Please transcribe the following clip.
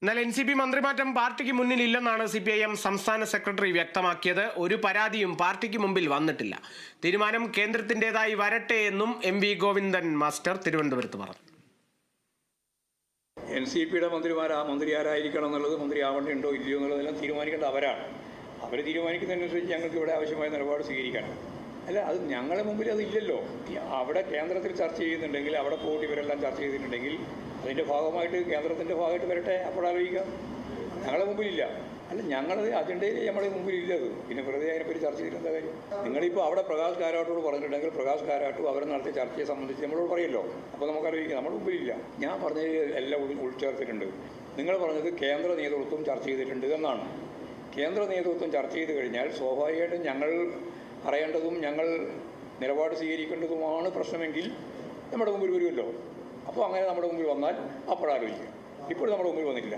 എന്നാൽ NCP മന്ത്രിമാറ്റം പാർട്ടിക്ക് മുന്നിലില്ലെന്നാണ് CPIM സംസ്ഥാന സെക്രട്ടറി വ്യക്തമാക്കിയത്. ഒരു പരാതിയും പാർട്ടിക്ക് മുമ്പിൽ വന്നിട്ടില്ല. തീരുമാനം കേന്ദ്രത്തിൻ്റെതായി വരട്ടെ എന്നും MV ഗോവിന്ദൻ മാസ്റ്റർ തിരുവനന്തപുരത്ത് പറഞ്ഞു. NCPയുടെ മന്ത്രിമാർ ആ മന്ത്രി ആരായിരിക്കണം എന്നുള്ളത്, മന്ത്രി ആവേണ്ടതുണ്ടോ ഇല്ലയോ എന്നുള്ളതെല്ലാം തീരുമാനിക്കേണ്ട അവരാണ്. അവർ തീരുമാനിക്കുന്നതിനനുസരിച്ച് ഞങ്ങൾക്ക് ഇവിടെ ആവശ്യമായ നിലപാട് സ്വീകരിക്കണം. അല്ല, അത് ഞങ്ങളുടെ മുമ്പിൽ അതില്ലല്ലോ. അവിടെ കേന്ദ്രത്തിൽ ചർച്ച ചെയ്യുന്നുണ്ടെങ്കിൽ, അവിടെ പോയിട്ട് ഇവരെല്ലാം ചർച്ച ചെയ്തിട്ടുണ്ടെങ്കിൽ അതിൻ്റെ ഭാഗമായിട്ട് കേന്ദ്രത്തിൻ്റെ ഭാഗമായിട്ട് വരട്ടെ, അപ്പോഴാലോചിക്കാം. ഞങ്ങളുടെ മുമ്പിലില്ല. അല്ല, ഞങ്ങളത് അജണ്ടയിൽ നമ്മുടെ മുമ്പിലില്ല. അത് പിന്നെ വെറുതെ അതിനെപ്പറ്റി ചർച്ച ചെയ്തിരുന്ന കാര്യം. നിങ്ങളിപ്പോൾ അവിടെ പ്രകാശ് കാരാട്ടോട് പറഞ്ഞിട്ടുണ്ടെങ്കിൽ പ്രകാശ് കാരാട്ടും അവർ നടത്തിയ ചർച്ചയെ സംബന്ധിച്ച് നമ്മളോട് പറയുമല്ലോ. അപ്പോൾ നമുക്കറിയിക്കാം, നമ്മുടെ മുമ്പിലില്ല. ഞാൻ പറഞ്ഞത് എല്ലാം ഉൾച്ചേർത്തിട്ടുണ്ട്. നിങ്ങൾ പറഞ്ഞത് കേന്ദ്ര നേതൃത്വം ചർച്ച ചെയ്തിട്ടുണ്ട് എന്നാണ്. കേന്ദ്ര നേതൃത്വം ചർച്ച ചെയ്ത് കഴിഞ്ഞാൽ സ്വാഭാവികമായിട്ടും ഞങ്ങൾ അറിയേണ്ടതും ഞങ്ങൾ നിലപാട് സ്വീകരിക്കേണ്ടതുമാണ് പ്രശ്നമെങ്കിൽ നമ്മുടെ മുമ്പിൽ വരുമല്ലോ. അപ്പോൾ അങ്ങനെ നമ്മുടെ മുമ്പിൽ വന്നാൽ അപ്പോഴാലോചിക്കാം. ഇപ്പോൾ നമ്മുടെ മുമ്പിൽ വന്നിട്ടില്ല.